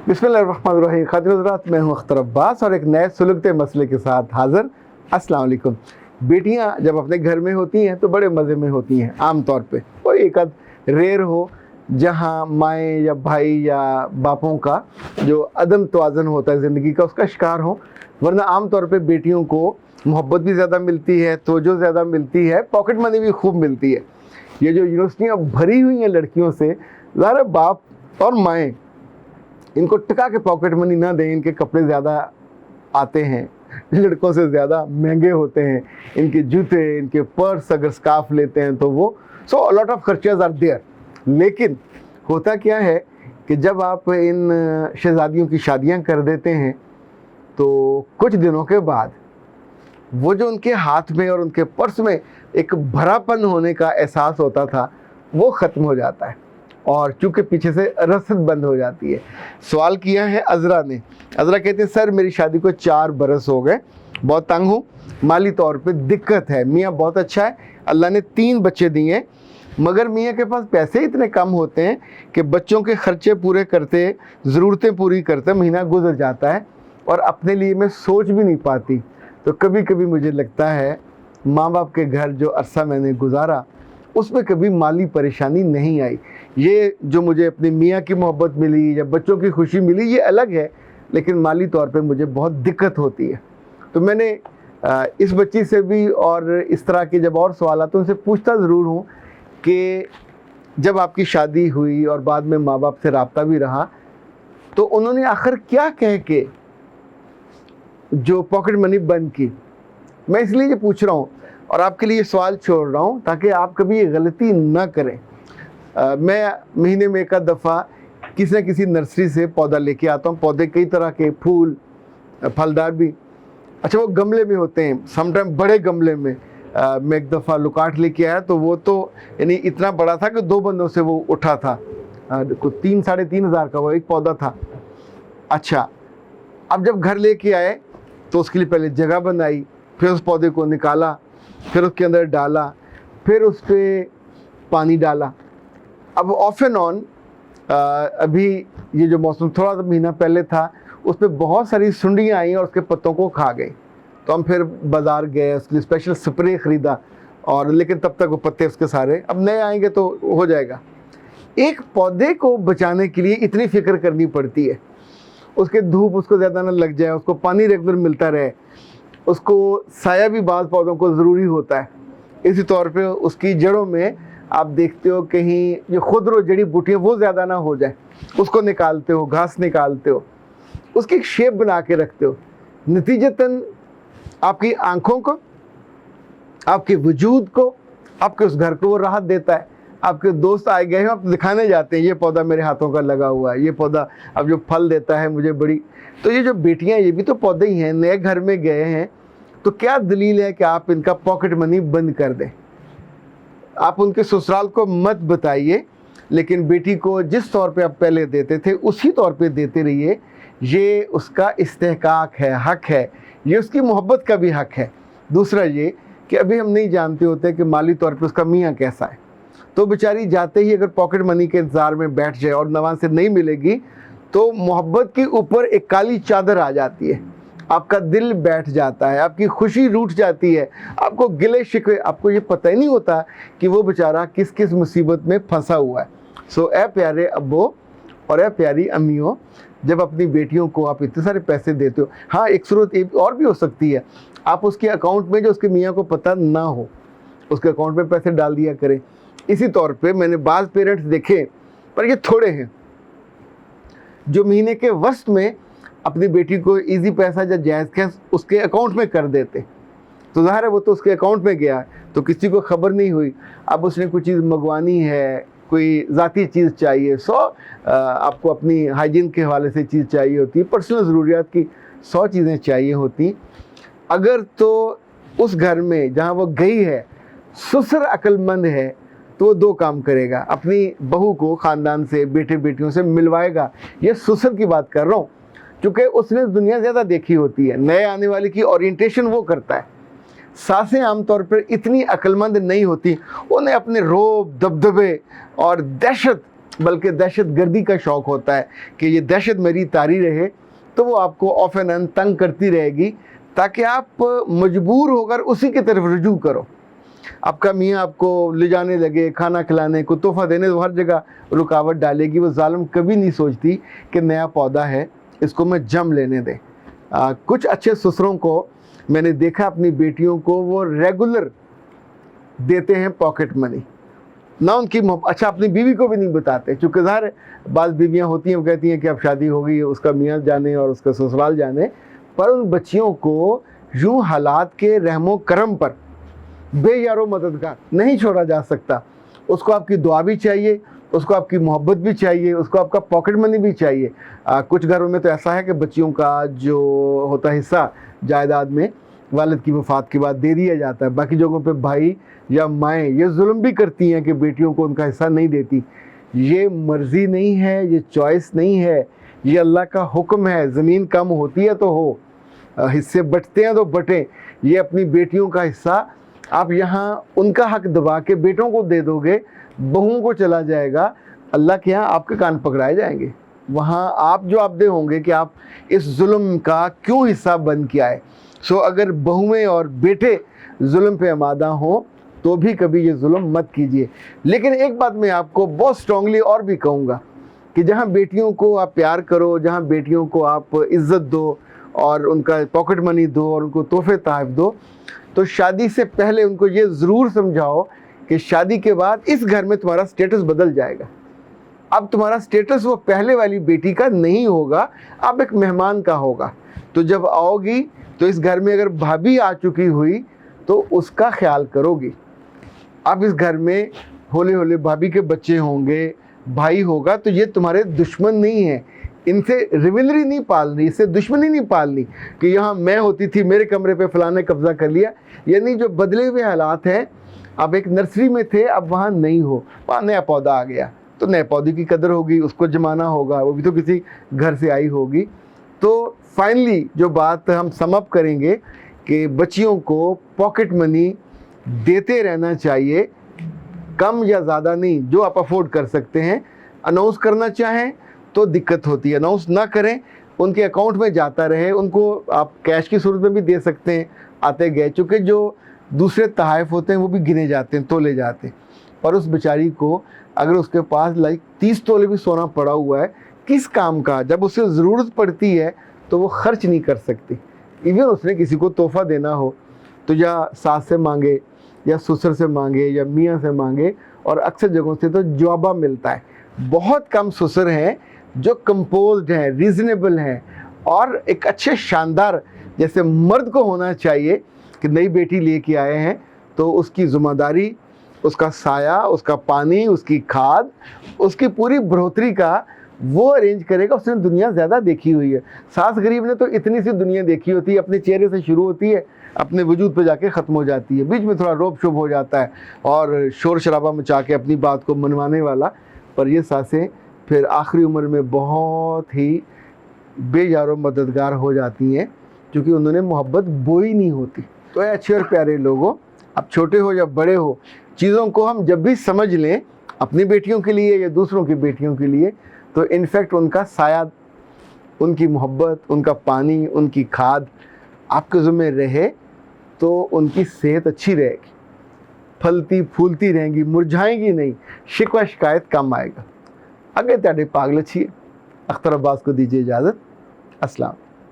बिस्मिल्लाहिर्रहमानिर्रहीम। खातिन हज़रात, मैं हूँ अख्तर अब्बास और एक नए सुलगते मसले के साथ हाज़िर। अस्सलाम वालेकुम। बेटियाँ जब अपने घर में होती हैं तो बड़े मज़े में होती हैं आम तौर पे। कोई एक आध रेयर हो जहाँ माएँ या भाई या बापों का जो अदम तवाज़ुन होता है ज़िंदगी का, उसका शिकार हो, वरना आम तौर पे बेटियों को मोहब्बत भी ज़्यादा मिलती है, तवज्जो ज़्यादा मिलती है, पॉकेट मनी भी खूब मिलती है। ये जो यूनिवर्सिटियाँ भरी हुई हैं लड़कियों से, ज़ाहिर बाप और माएँ इनको टका के पॉकेट मनी ना दें, इनके कपड़े ज़्यादा आते हैं, लड़कों से ज़्यादा महंगे होते हैं, इनके जूते, इनके पर्स, अगर स्कार्फ लेते हैं तो वो सो लॉट ऑफ खर्चेज आर देयर। लेकिन होता क्या है कि जब आप इन शहज़ादियों की शादियां कर देते हैं तो कुछ दिनों के बाद वो जो उनके हाथ में और उनके पर्स में एक भरापन होने का एहसास होता था वो ख़त्म हो जाता है और चूँकि पीछे से रसद बंद हो जाती है। सवाल किया है अज़रा ने। अज़रा कहते हैं, सर मेरी शादी को 4 बरस हो गए, बहुत तंग हूँ, माली तौर पे दिक्कत है। मियाँ बहुत अच्छा है, अल्लाह ने 3 बच्चे दिए, मगर मियाँ के पास पैसे इतने कम होते हैं कि बच्चों के खर्चे पूरे करते, ज़रूरतें पूरी करते महीना गुजर जाता है और अपने लिए मैं सोच भी नहीं पाती। तो कभी कभी मुझे लगता है माँ बाप के घर जो अरसा मैंने गुजारा उसमें कभी माली परेशानी नहीं आई। ये जो मुझे अपनी मियाँ की मोहब्बत मिली या बच्चों की खुशी मिली ये अलग है, लेकिन माली तौर पे मुझे बहुत दिक्कत होती है। तो मैंने इस बच्ची से भी और इस तरह के जब और सवाल आते हैं उनसे पूछता ज़रूर हूँ कि जब आपकी शादी हुई और बाद में माँ बाप से रब्ता भी रहा तो उन्होंने आखिर क्या कह के जो पॉकेट मनी बंद की। मैं इसलिए ये पूछ रहा हूँ और आपके लिए सवाल छोड़ रहा हूँ ताकि आप कभी ये गलती ना करें। मैं महीने में एक आध दफ़ा किसी न किसी नर्सरी से पौधा लेके आता हूँ। पौधे कई तरह के, फूल फलदार भी, अच्छा वो गमले में होते हैं, समटाइम बड़े गमले में। मैं एक दफ़ा लुकाट लेके आया तो वो तो यानी इतना बड़ा था कि 2 बंदों से वो उठा था। 3-3.5 हज़ार का वो एक पौधा था। अच्छा, अब जब घर लेके आए तो उसके लिए पहले जगह बनाई, फिर उस पौधे को निकाला, फिर उसके अंदर डाला, फिर उस पर पानी डाला। अब ऑफ एंड ऑन अभी ये जो मौसम थोड़ा सा महीना पहले था उस पर बहुत सारी सुंडियाँ आई और उसके पत्तों को खा गई। तो हम फिर बाज़ार गए, उसके लिए स्पेशल स्प्रे ख़रीदा और लेकिन तब तक वो पत्ते उसके सारे, अब नए आएंगे तो हो जाएगा। एक पौधे को बचाने के लिए इतनी फ़िक्र करनी पड़ती है, उसके धूप उसको ज़्यादा ना लग जाए, उसको पानी रेगुलर मिलता रहे, उसको साया भी बाज़ पौधों को ज़रूरी होता है। इसी तौर पे उसकी जड़ों में आप देखते हो कहीं जो खुदरो जड़ी बूटियाँ वो ज़्यादा ना हो जाए, उसको निकालते हो, घास निकालते हो, उसकी एक शेप बना के रखते हो। नतीजतन आपकी आँखों को, आपके वजूद को, आपके उस घर को वो राहत देता है। आपके दोस्त आए गए हैं, आप दिखाने जाते हैं, ये पौधा मेरे हाथों का लगा हुआ है, ये पौधा अब जो फल देता है मुझे बड़ी। तो ये जो बेटियां ये भी तो पौधे ही हैं, नए घर में गए हैं, तो क्या दलील है कि आप इनका पॉकेट मनी बंद कर दें। आप उनके ससुराल को मत बताइए, लेकिन बेटी को जिस तौर पे आप पहले देते थे उसी तौर पे देते रहिए। ये उसका इस्तेहकाक है, हक है, ये उसकी मोहब्बत का भी हक है। दूसरा ये कि अभी हम नहीं जानते होते कि माली तौर पे उसका मियाँ कैसा है, तो बेचारी जाते ही अगर पॉकेट मनी के इंतज़ार में बैठ जाए और नवाज से नहीं मिलेगी तो मोहब्बत के ऊपर एक काली चादर आ जाती है, आपका दिल बैठ जाता है, आपकी खुशी रूठ जाती है, आपको गिले शिकवे, आपको ये पता ही नहीं होता कि वो बेचारा किस किस मुसीबत में फंसा हुआ है। सो ए प्यारे अब्बो और ए प्यारी अम्मियों, जब अपनी बेटियों को आप इतने सारे पैसे देते हो, हाँ एक सूरत और भी हो सकती है, आप उसके अकाउंट में जो उसके मियाँ को पता ना हो उसके अकाउंट में पैसे डाल दिया करें। इसी तौर पे मैंने बाज़ पेरेंट्स देखे, पर ये थोड़े हैं, जो महीने के वस्त में अपनी बेटी को इजी पैसा या जायज़ कैश उसके अकाउंट में कर देते। तो ज़ाहिर है वो तो उसके अकाउंट में गया तो किसी को ख़बर नहीं हुई। अब उसने कोई चीज़ मंगवानी है, कोई ज़ाती चीज़ चाहिए, आपको अपनी हाइजीन के हवाले से चीज़ चाहिए होती है, पर्सनल ज़रूरियात की 100 चीज़ें चाहिए होती। अगर तो उस घर में जहाँ वो गई है ससुर अक्लमंद है तो वो 2 काम करेगा, अपनी बहू को ख़ानदान से, बेटे बेटियों से मिलवाएगा। ये ससुर की बात कर रहा हूँ, क्योंकि उसने दुनिया ज़्यादा देखी होती है, नए आने वाले की ओरिएंटेशन वो करता है। सासें आमतौर पर इतनी अक्लमंद नहीं होती, उन्हें अपने रोब, दबदबे और दहशत बल्कि दहशत गर्दी का शौक़ होता है कि ये दहशत मेरी तारी रहे, तो वो आपको ऑफ एंड ऑन तंग करती रहेगी ताकि आप मजबूर होकर उसी की तरफ रुजू करो। आपका मियाँ आपको ले जाने लगे, खाना खिलाने को, तोहफ़ा देने, तो हर जगह रुकावट डालेगी। वो जालिम कभी नहीं सोचती कि नया पौधा है, इसको मैं जम लेने दें। कुछ अच्छे ससुरों को मैंने देखा, अपनी बेटियों को वो रेगुलर देते हैं पॉकेट मनी ना, उनकी अच्छा अपनी बीवी को भी नहीं बताते, चूँकि ज़ाहिर बाज़ बीवियाँ होती हैं वो कहती हैं कि अब शादी हो गई है, उसका मियाँ जाने और उसका ससुराल जाने, पर उन बच्चियों को यूँ हालात के रहमो करम पर बेयारो मददगार नहीं छोड़ा जा सकता। उसको आपकी दुआ भी चाहिए, उसको आपकी मोहब्बत भी चाहिए, उसको आपका पॉकेट मनी भी चाहिए। कुछ घरों में तो ऐसा है कि बच्चियों का जो होता है हिस्सा जायदाद में वालिद की वफ़ात के बाद दे दिया जाता है। बाकी जगहों पे भाई या माएँ ये जुल्म भी करती हैं कि बेटियों को उनका हिस्सा नहीं देती। ये मर्ज़ी नहीं है, ये चॉइस नहीं है, ये अल्लाह का हुक्म है। ज़मीन कम होती है तो हो, हिस्से बंटते हैं तो बटें। ये अपनी बेटियों का हिस्सा आप यहाँ उनका हक दबा के बेटों को दे दोगे, बहुओं को चला जाएगा, अल्लाह के यहाँ आपके कान पकड़ाए जाएंगे। वहाँ आप जवाबदेह होंगे कि आप इस जुल्म का क्यों हिस्सा बन के आए। सो अगर बहुएं और बेटे जुल्म पे आमादा हों तो भी कभी ये जुल्म मत कीजिए। लेकिन एक बात मैं आपको बहुत स्ट्रांगली और भी कहूँगा कि जहाँ बेटियों को आप प्यार करो, जहाँ बेटियों को आप इज़्ज़त दो और उनका पॉकेट मनी दो और उनको तोहफे तोहफ़ दो, तो शादी से पहले उनको ये ज़रूर समझाओ कि शादी के बाद इस घर में तुम्हारा स्टेटस बदल जाएगा। अब तुम्हारा स्टेटस वो पहले वाली बेटी का नहीं होगा, अब एक मेहमान का होगा। तो जब आओगी तो इस घर में अगर भाभी आ चुकी हुई तो उसका ख्याल करोगी। अब इस घर में होले होले भाभी के बच्चे होंगे, भाई होगा, तो ये तुम्हारे दुश्मन नहीं है। इनसे रिवलरी नहीं पालनी, इससे दुश्मनी नहीं पालनी कि यहाँ मैं होती थी, मेरे कमरे पे फलाने कब्ज़ा कर लिया। यानी जो बदले हुए हालात हैं, अब एक नर्सरी में थे, अब वहाँ नहीं हो, वहाँ नया पौधा आ गया, तो नए पौधे की कदर होगी, उसको जमाना होगा, वो भी तो किसी घर से आई होगी। तो फाइनली जो बात हम सम अप करेंगे कि बच्चियों को पॉकेट मनी देते रहना चाहिए, कम या ज़्यादा नहीं, जो आप अफोर्ड कर सकते हैं। अनाउंस करना चाहें तो दिक्कत होती है, अनाउंस ना करें, उनके अकाउंट में जाता रहे। उनको आप कैश की सूरत में भी दे सकते हैं आते गए, चूँकि जो दूसरे तहाइफ होते हैं वो भी गिने जाते हैं, तोले जाते हैं। पर उस बेचारी को अगर उसके पास 30 तोले भी सोना पड़ा हुआ है, किस काम का? जब उसे ज़रूरत पड़ती है तो वो खर्च नहीं कर सकती। इवन उसने किसी को तोहफ़ा देना हो तो या सास से मांगे या ससुर से मांगे या मियाँ से मांगे, और अक्सर जगहों से तो जवाबा मिलता है। बहुत कम ससुर हैं जो कंपोज्ड हैं, रीज़नेबल हैं, और एक अच्छे शानदार जैसे मर्द को होना चाहिए कि नई बेटी लेके आए हैं तो उसकी ज़िम्मेदारी, उसका साया, उसका पानी, उसकी खाद, उसकी पूरी बढ़ोतरी का वो अरेंज करेगा। उसने दुनिया ज़्यादा देखी हुई है। सास गरीब ने तो इतनी सी दुनिया देखी होती है, अपने चेहरे से शुरू होती है, अपने वजूद पे जाके ख़त्म हो जाती है। बीच में थोड़ा रोब शोब हो जाता है और शोर शराबा मचा के अपनी बात को मनवाने वाला, पर ये सासें फिर आखिरी उम्र में बहुत ही बेयारो मददगार हो जाती हैं, क्योंकि उन्होंने मोहब्बत बोई नहीं होती। तो ये अच्छे और प्यारे लोगों, अब छोटे हो या बड़े हो, चीज़ों को हम जब भी समझ लें अपनी बेटियों के लिए या दूसरों की बेटियों के लिए, तो इनफैक्ट उनका साया, उनकी मोहब्बत, उनका पानी, उनकी खाद आपके ज़िम्मे रहे तो उनकी सेहत अच्छी रहेगी, फलती फूलती रहेंगी, मुरझाएंगी नहीं, शिकवा शिकायत कम आएगा। अगर तेरे पागल अच्छी है। अख्तर अब्बास को दीजिए इजाज़त। अस्सलाम।